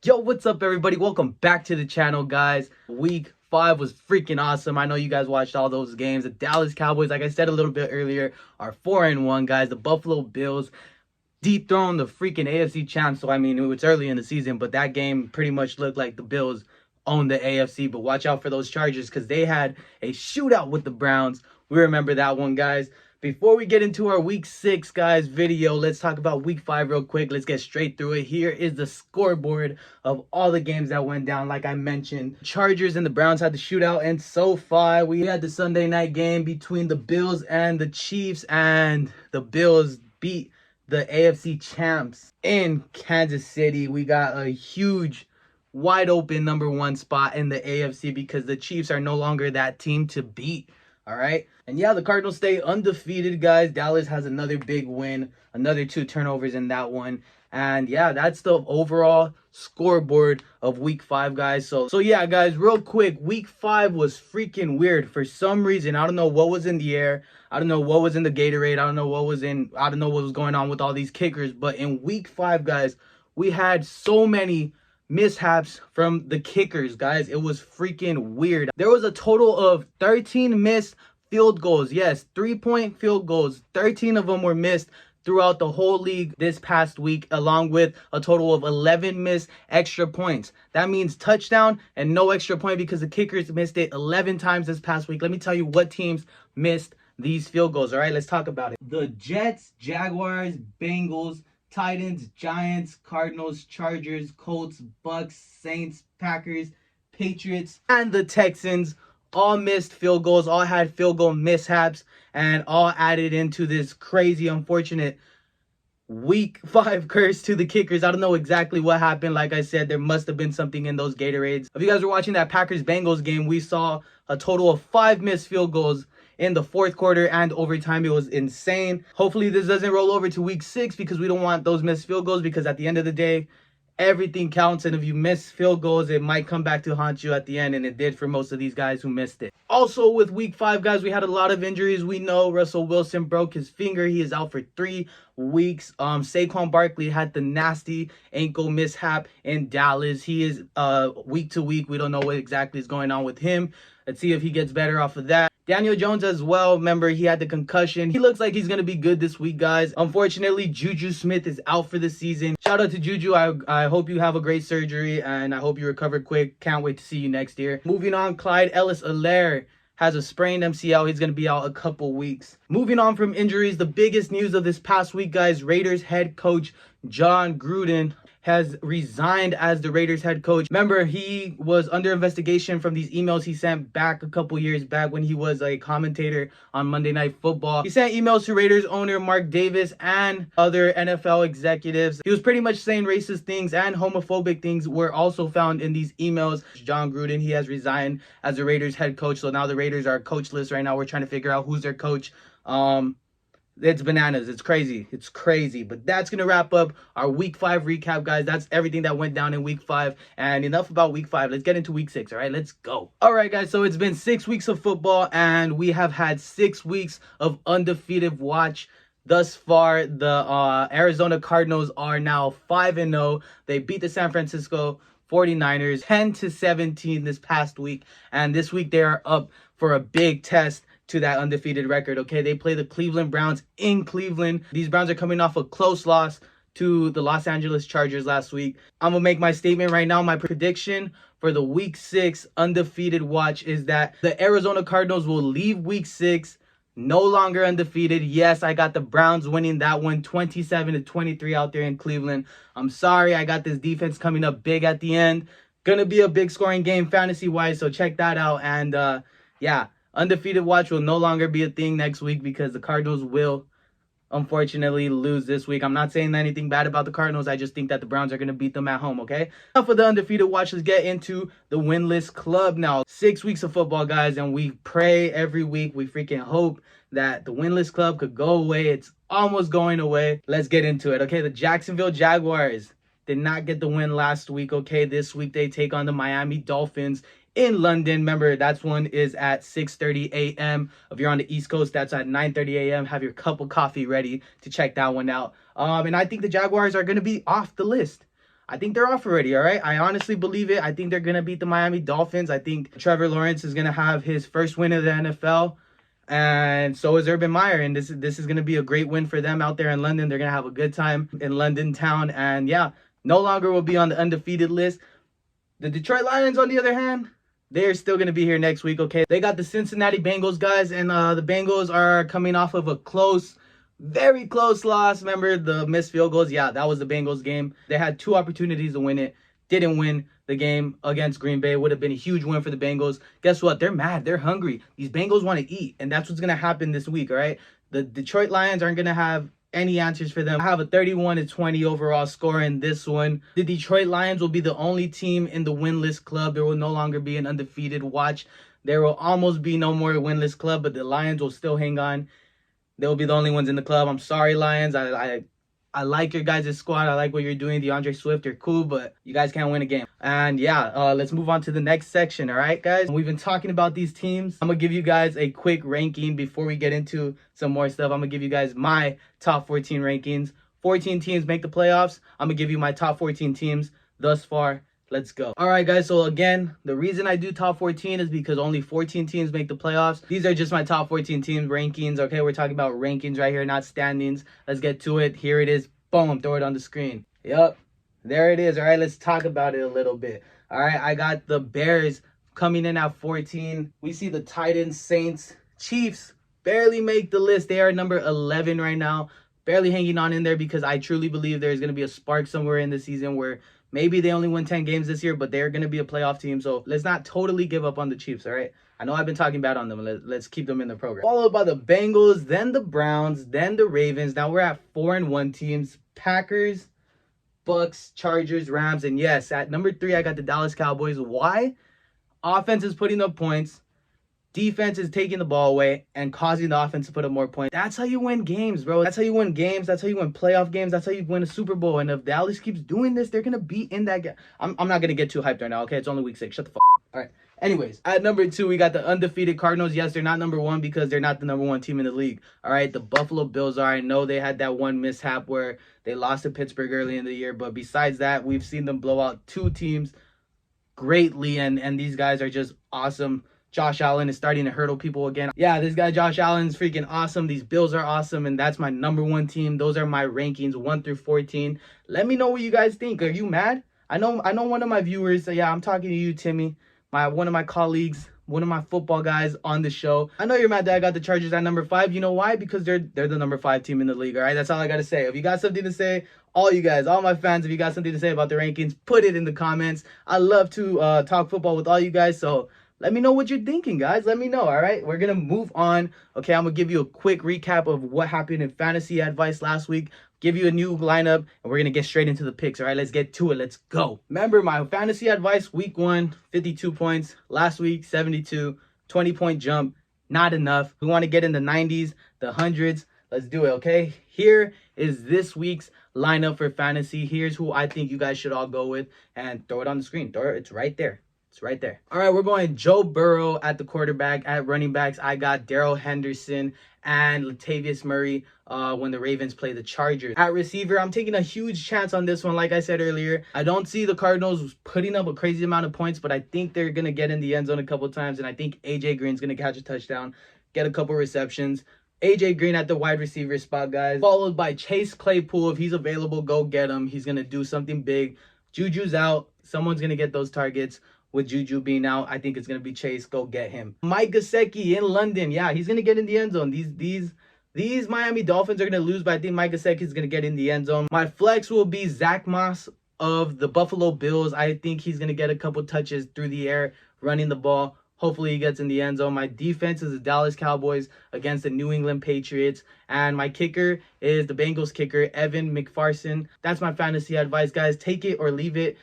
Yo, what's up, everybody? Welcome back to the channel, guys. Week 5 was freaking awesome. I know you guys watched all those games. The Dallas Cowboys, like I said a little bit earlier, are 4-1, guys. The Buffalo Bills dethroned the freaking AFC champs. So, I mean, it's early in the season, but that game pretty much looked like the Bills owned the AFC. But watch out for those Chargers because they had a shootout with the Browns. We remember that one, guys. Before we get into our week 6, guys, video, let's talk about week 5 real quick. Let's get straight through it. Here is the scoreboard of all the games that went down. Like I mentioned, Chargers and the Browns had the shootout, and so far we had the Sunday night game between the Bills and the Chiefs, and the Bills beat the AFC champs in Kansas City. We got a huge wide open #1 spot in the AFC because the Chiefs are no longer that team to beat. All right. And yeah, the Cardinals stay undefeated, guys. Dallas has another big win, another 2 turnovers in that one. And yeah, that's the overall scoreboard of week 5, guys. So yeah, guys, real quick, week 5 was freaking weird. For some reason, I don't know what was in the air. I don't know what was in the Gatorade. I don't know what was going on with all these kickers. But in week 5, guys, we had so many mishaps from the kickers, guys. It was freaking weird. There was a total of 13 missed field goals. Yes, 3-point field goals. 13 of them were missed throughout the whole league this past week, along with a total of 11 missed extra points. That means touchdown and no extra point because the kickers missed it 11 times this past week. Let me tell you what teams missed these field goals. All right, let's talk about it. The Jets, Jaguars, Bengals, Titans, Giants, Cardinals, Chargers, Colts, Bucks, Saints, Packers, Patriots, and the Texans all missed field goals, all had field goal mishaps, and all added into this crazy, unfortunate week 5 curse to the kickers. I don't know exactly what happened. Like I said, there must have been something in those Gatorades. If you guys were watching that Packers-Bengals game, we saw a total of 5 missed field goals in the 4th quarter and overtime. It was insane. Hopefully this doesn't roll over to week 6 because we don't want those missed field goals, because at the end of the day, everything counts, and if you miss field goals, it might come back to haunt you at the end, and it did for most of these guys who missed it. Also, with week 5, guys, we had a lot of injuries. We know Russell Wilson broke his finger. He is out for 3 weeks. Saquon Barkley had the nasty ankle mishap in Dallas. He is week to week. We don't know what exactly is going on with him. Let's see if he gets better off of that. Daniel Jones as well. Remember, he had the concussion. He looks like he's going to be good this week, guys. Unfortunately, Juju Smith is out for the season. Shout out to Juju. I hope you have a great surgery, and I hope you recover quick. Can't wait to see you next year. Moving on, Clyde Ellis-Alaire has a sprained MCL. He's going to be out a couple weeks. Moving on from injuries, the biggest news of this past week, guys, Raiders head coach John Gruden has resigned as the Raiders head coach. Remember, he was under investigation from these emails he sent back a couple years back when he was a commentator on Monday Night Football. He sent emails to Raiders owner Mark Davis and other NFL executives. He was pretty much saying racist things and homophobic things were also found in these emails. John Gruden, he has resigned as the Raiders head coach. So now the Raiders are coachless right now. We're trying to figure out who's their coach. It's bananas. It's crazy. It's crazy. But that's going to wrap up our week 5 recap, guys. That's everything that went down in week 5. And enough about week 5. Let's get into week 6. All right, let's go. All right, guys. So it's been 6 weeks of football, and we have had 6 weeks of undefeated watch. Thus far, the Arizona Cardinals are now 5-0. They beat the San Francisco 49ers 10-17 this past week. And this week they are up for a big test to that undefeated record. Okay, they play the Cleveland Browns in Cleveland. These Browns are coming off a close loss to the Los Angeles Chargers last week. I'm gonna make my statement right now. My prediction for the week 6 undefeated watch is that the Arizona Cardinals will leave week 6 no longer undefeated. Yes, I got the Browns winning that one 27-23 out there in Cleveland. I'm sorry, I got this defense coming up big at the end. Gonna be a big scoring game fantasy wise, so check that out. And yeah, undefeated watch will no longer be a thing next week because the Cardinals will unfortunately lose this week. I'm not saying anything bad about the Cardinals. I just think that the Browns are going to beat them at home, okay? Enough of the undefeated watch. Let's get into the winless club now. 6 weeks of football, guys, and we pray every week. We freaking hope that the winless club could go away. It's almost going away. Let's get into it, okay? The Jacksonville Jaguars did not get the win last week, okay? This week they take on the Miami Dolphins in London. Remember, that one is at 6:30 a.m. If you're on the East Coast, that's at 9:30 a.m. Have your cup of coffee ready to check that one out. And I think the Jaguars are going to be off the list. I think they're off already, all right? I honestly believe it. I think they're going to beat the Miami Dolphins. I think Trevor Lawrence is going to have his first win of the NFL. And so is Urban Meyer. And this is going to be a great win for them out there in London. They're going to have a good time in London town. And yeah, no longer will be on the undefeated list. The Detroit Lions, on the other hand, they're still going to be here next week, okay? They got the Cincinnati Bengals, guys. And the Bengals are coming off of a close, very close loss. Remember the missed field goals? Yeah, that was the Bengals game. They had 2 opportunities to win it. Didn't win the game against Green Bay. Would have been a huge win for the Bengals. Guess what? They're mad. They're hungry. These Bengals want to eat. And that's what's going to happen this week, all right? The Detroit Lions aren't going to have any answers for them. I have a 31-20 overall score in this one. The Detroit Lions will be the only team in the winless club. There will no longer be an undefeated watch. There will almost be no more winless club, but the Lions will still hang on. They'll be the only ones in the club. I'm sorry, Lions. I like your guys' squad. I like what you're doing. DeAndre Swift, you're cool, but you guys can't win a game. And yeah, let's move on to the next section, all right, guys? We've been talking about these teams. I'm going to give you guys a quick ranking before we get into some more stuff. I'm going to give you guys my top 14 rankings. 14 teams make the playoffs. I'm going to give you my top 14 teams thus far. Let's go. All right, guys. So again, the reason I do top 14 is because only 14 teams make the playoffs. These are just my top 14 teams rankings. Okay, we're talking about rankings right here, not standings. Let's get to it. Here it is. Boom. Throw it on the screen. Yep. There it is. All right, let's talk about it a little bit. All right, I got the Bears coming in at 14. We see the Titans, Saints, Chiefs barely make the list. They are number 11 right now. Barely hanging on in there because I truly believe there's going to be a spark somewhere in the season where maybe they only win 10 games this year, but they're going to be a playoff team. So let's not totally give up on the Chiefs, all right? I know I've been talking bad on them. Let's keep them in the program. Followed by the Bengals, then the Browns, then the Ravens. Now we're at 4-1 teams. Packers, Bucks, Chargers, Rams, and yes, at number 3, I got the Dallas Cowboys. Why? Offense is putting up points. Defense is taking the ball away and causing the offense to put up more points. That's how you win games, bro. That's how you win games. That's how you win playoff games. That's how you win a Super Bowl. And if Dallas keeps doing this, they're going to be in that game. I'm not going to get too hyped right now, okay? It's only week 6. Shut the fuck up. All right. Anyways, at number 2, we got the undefeated Cardinals. Yes, they're not number 1 because they're not the number 1 team in the league. All right, the Buffalo Bills are. I know they had that one mishap where they lost to Pittsburgh early in the year. But besides that, we've seen them blow out 2 teams greatly. And these guys are just awesome. Josh Allen is starting to hurdle people again. Yeah, this guy Josh Allen is freaking awesome. These Bills are awesome, and that's my number 1 team. Those are my rankings, 1 through 14. Let me know what you guys think. Are you mad? I know one of my viewers. Yeah, I'm talking to you, Timmy. One of my colleagues, one of my football guys on the show. I know you're mad that I got the Chargers at number 5. You know why? Because they're the number 5 team in the league. All right, that's all I gotta say. If you got something to say, all you guys, all my fans, if you got something to say about the rankings, put it in the comments. I love to talk football with all you guys. So let me know what you're thinking, guys. Let me know, all right? We're going to move on. Okay, I'm going to give you a quick recap of what happened in fantasy advice last week. Give you a new lineup, and we're going to get straight into the picks, all right? Let's get to it. Let's go. Remember, my fantasy advice, week 1, 52 points. Last week, 72, 20-point jump. Not enough. We want to get in the 90s, the hundreds. Let's do it, okay? Here is this week's lineup for fantasy. Here's who I think you guys should all go with, and throw it on the screen. It's right there. It's right there. All right, we're going Joe Burrow at the quarterback. At running backs, I got Darrell Henderson and Latavius Murray when the Ravens play the Chargers. At receiver, I'm taking a huge chance on this one. Like I said earlier, I don't see the Cardinals putting up a crazy amount of points, but I think they're going to get in the end zone a couple times, and I think A.J. Green's going to catch a touchdown, get a couple receptions. A.J. Green at the wide receiver spot, guys. Followed by Chase Claypool. If he's available, go get him. He's going to do something big. Juju's out. Someone's going to get those targets. With Juju being out, I think it's going to be Chase. Go get him. Mike Gesicki in London. Yeah, he's going to get in the end zone. These Miami Dolphins are going to lose, but I think Mike Gesicki is going to get in the end zone. My flex will be Zach Moss of the Buffalo Bills. I think he's going to get a couple touches through the air, running the ball. Hopefully he gets in the end zone. My defense is the Dallas Cowboys against the New England Patriots. And my kicker is the Bengals kicker, Evan McPherson. That's my fantasy advice, guys. Take it or leave it.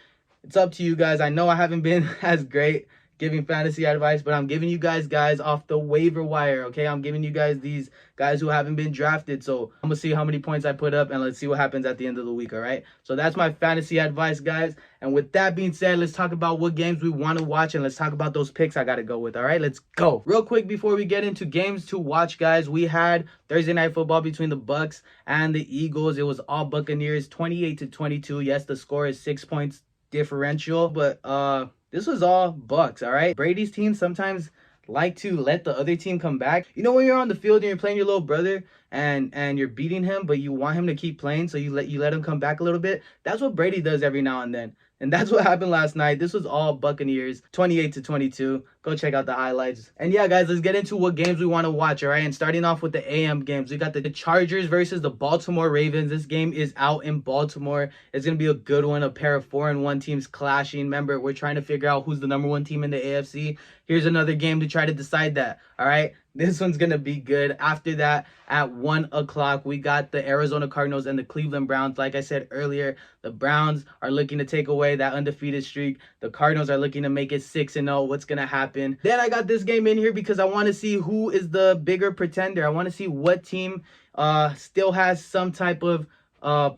It's up to you guys. I know I haven't been as great giving fantasy advice, but I'm giving you guys off the waiver wire, okay? I'm giving you guys these guys who haven't been drafted. So I'm gonna see how many points I put up, and let's see what happens at the end of the week, all right? So that's my fantasy advice, guys. And with that being said, let's talk about what games we want to watch, and let's talk about those picks I gotta go with, all right? Let's go. Real quick before we get into games to watch, guys, we had Thursday Night Football between the Bucks and the Eagles. It was all Buccaneers, 28-22. Yes, the score is 6 points differential, but this was all Bucks, all right? Brady's team sometimes like to let the other team come back. You know, when you're on the field and you're playing your little brother and you're beating him, but you want him to keep playing, so you let him come back a little bit. That's what Brady does every now and then. And that's what happened last night. This was all Buccaneers, 28-22. Go check out the highlights. And yeah, guys, let's get into what games we want to watch, all right? And starting off with the AM games, we got the Chargers versus the Baltimore Ravens. This game is out in Baltimore. It's going to be a good one, a pair of 4-1 teams clashing. Remember, we're trying to figure out who's the #1 team in the AFC. Here's another game to try to decide that, all right? This one's going to be good. After that, at 1 o'clock, we got the Arizona Cardinals and the Cleveland Browns. Like I said earlier, the Browns are looking to take away that undefeated streak. The Cardinals are looking to make it 6-0. What's going to happen? Then I got this game in here because I want to see who is the bigger pretender. I want to see what team still has some type of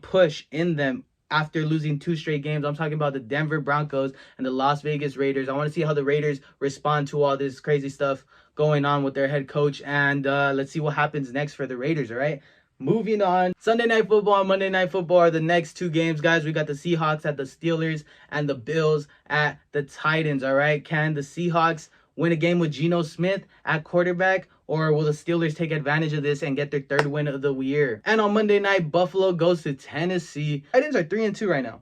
push in them after losing 2 straight games. I'm talking about the Denver Broncos and the Las Vegas Raiders. I want to see how the Raiders respond to all this crazy stuff going on with their head coach, and let's see what happens next for the Raiders, all right? Moving on, Sunday Night Football and Monday Night Football are the next 2 games, guys. We got the Seahawks at the Steelers and the Bills at the Titans, all right? Can the Seahawks win a game with Geno Smith at quarterback, or will the Steelers take advantage of this and get their 3rd win of the year? And on Monday night, Buffalo goes to Tennessee. Titans are 3-2 right now.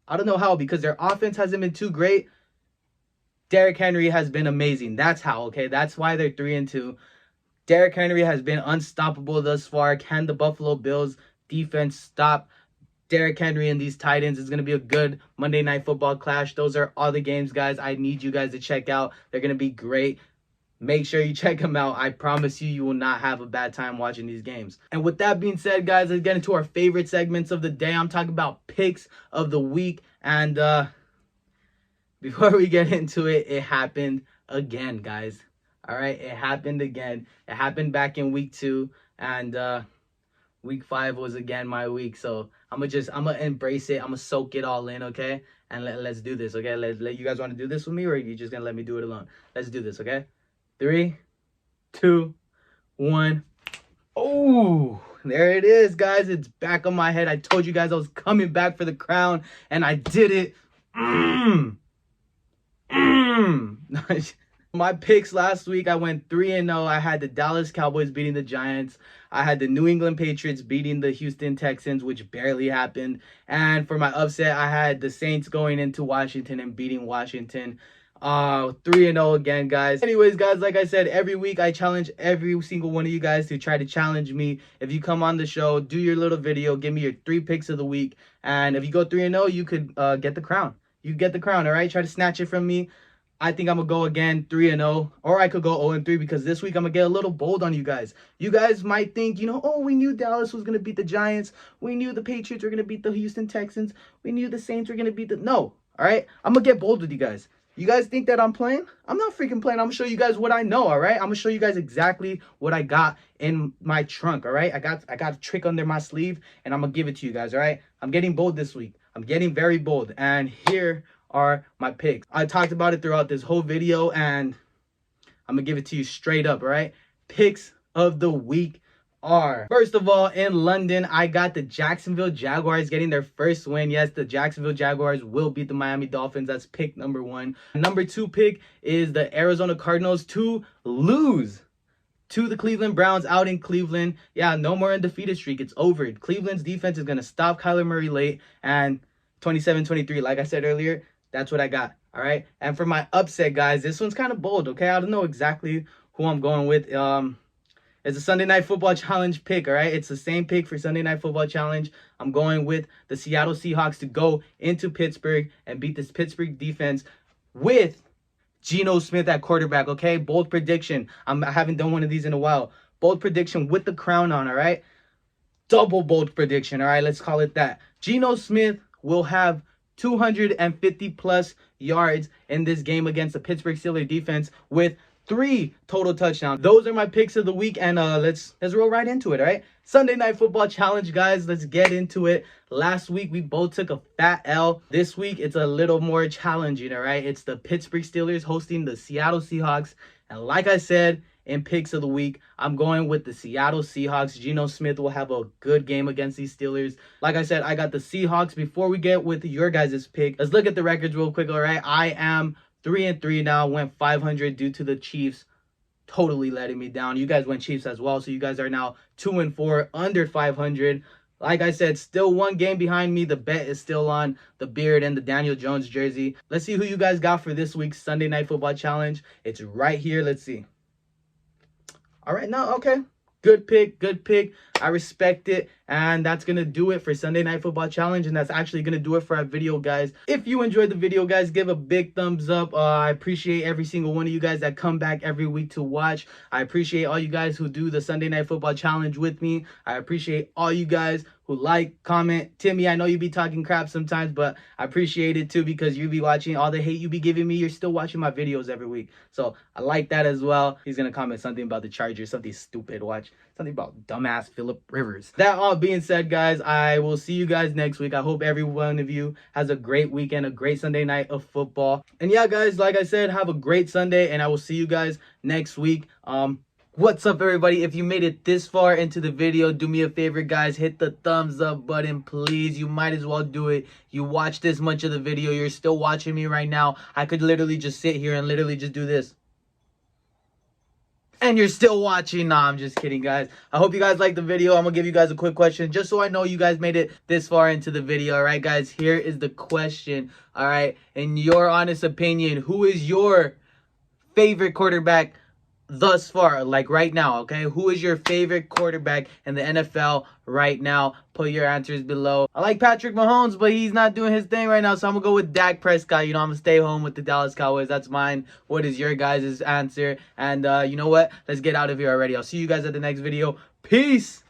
I don't know how, because their offense hasn't been too great. Derrick Henry has been amazing. That's how, okay? That's why they're 3-2. Derrick Henry has been unstoppable thus far. Can the Buffalo Bills defense stop Derrick Henry and these Titans? Is going to be a good Monday Night Football clash. Those are all the games, guys, I need you guys to check out. They're going to be great. Make sure you check them out. I promise you, you will not have a bad time watching these games. And with that being said, guys, let's get into our favorite segments of the day. I'm talking about picks of the week. And before we get into it, it happened again, guys. All right, it happened again. It happened back in week 2, and week 5 was again my week. So I'm gonna embrace it. I'm gonna soak it all in, okay? And let's do this, okay? Let you guys want to do this with me, or are you just gonna let me do it alone? Let's do this, okay? 3, 2, 1. Oh, there it is, guys. It's back on my head. I told you guys I was coming back for the crown, and I did it. My picks last week, I went 3-0. I had the Dallas Cowboys beating the Giants. I had the New England Patriots beating the Houston Texans, which barely happened. And for my upset, I had the Saints going into Washington and beating Washington. 3-0 again, guys. Anyways, guys, like I said, every week I challenge every single one of you guys to try to challenge me. If you come on the show, do your little video, give me your 3 picks of the week. And if you go 3-0, you could get the crown. You get the crown, all right? Try to snatch it from me. I think I'm going to go again 3-0, or I could go 0-3, because this week I'm going to get a little bold on you guys. You guys might think, you know, oh, we knew Dallas was going to beat the Giants. We knew the Patriots were going to beat the Houston Texans. We knew the Saints were going to beat the... No, all right? I'm going to get bold with you guys. You guys think that I'm playing? I'm not freaking playing. I'm going to show you guys what I know, all right? I'm going to show you guys exactly what I got in my trunk, all right? I got a trick under my sleeve, and I'm going to give it to you guys, all right? I'm getting bold this week. I'm getting very bold, and here are my picks. I talked about it throughout this whole video, and I'm gonna give it to you straight up, all right? Picks of the week are, first of all, in London, I got the Jacksonville Jaguars getting their first win. Yes, the Jacksonville Jaguars will beat the Miami Dolphins. That's pick number 1. Number 2 pick is the Arizona Cardinals to lose to the Cleveland Browns out in Cleveland. Yeah, no more undefeated streak. It's over. Cleveland's defense is gonna stop Kyler Murray late, and 27-23, like I said earlier, that's what I got, all right? And for my upset, guys, this one's kind of bold, okay? I don't know exactly who I'm going with. It's a Sunday Night Football Challenge pick, all right? It's the same pick for Sunday Night Football Challenge. I'm going with the Seattle Seahawks to go into Pittsburgh and beat this Pittsburgh defense with Geno Smith at quarterback, okay? Bold prediction. I haven't done one of these in a while. Bold prediction with the crown on, all right? Double bold prediction, all right? Let's call it that. Geno Smith will have 250 plus yards in this game against the Pittsburgh Steelers defense with 3 total touchdowns. Those are my picks of the week, and let's roll right into it. All right, Sunday Night Football Challenge, guys. Let's get into it. Last week we both took a fat L. This week it's a little more challenging. All right, it's the Pittsburgh Steelers hosting the Seattle Seahawks, and like I said in picks of the week, I'm going with the Seattle Seahawks. Geno Smith will have a good game against these Steelers. Like I said, I got the Seahawks. Before we get with your guys' pick, let's look at the records real quick. All right, I am 3-3 now. Went 500 due to the Chiefs totally letting me down. You guys went Chiefs as well, so you guys are now 2-4, under 500. Like I said, still one game behind me. The bet is still on the Beard and the Daniel Jones jersey. Let's see who you guys got for this week's Sunday Night Football Challenge. It's right here. Let's see. All right, no, okay. Good pick, good pick. I respect it. And that's going to do it for Sunday Night Football Challenge. And that's actually going to do it for our video, guys. If you enjoyed the video, guys, give a big thumbs up. I appreciate every single one of you guys that come back every week to watch. I appreciate all you guys who do the Sunday Night Football Challenge with me. I appreciate all you guys who like, comment. Timmy, I know you be talking crap sometimes, but I appreciate it too because you be watching. All the hate you be giving me, you're still watching my videos every week. So I like that as well. He's going to comment something about the Chargers, something stupid. Watch something about dumbass Phillip Rivers. That all being said, guys, I will see you guys next week. I hope every one of you has a great weekend, a great Sunday night of football. And yeah, guys, like I said, have a great Sunday, and I will see you guys next week. What's up, everybody? If you made it this far into the video, do me a favor, guys. Hit the thumbs up button, please. You might as well do it. You watched this much of the video. You're still watching me right now. I could literally just sit here and literally just do this. And you're still watching. Nah, I'm just kidding, guys. I hope you guys liked the video. I'm going to give you guys a quick question just so I know you guys made it this far into the video. All right, guys, here is the question. All right, in your honest opinion, who is your favorite quarterback thus far, like right now? Okay, who is your favorite quarterback in the NFL right now? Put your answers below. I like Patrick Mahomes, but he's not doing his thing right now, so I'm gonna go with Dak Prescott. You know, I'm gonna stay home with the Dallas Cowboys. That's mine. What is your guys' answer? And you know what, let's get out of here already. I'll see you guys at the next video. Peace.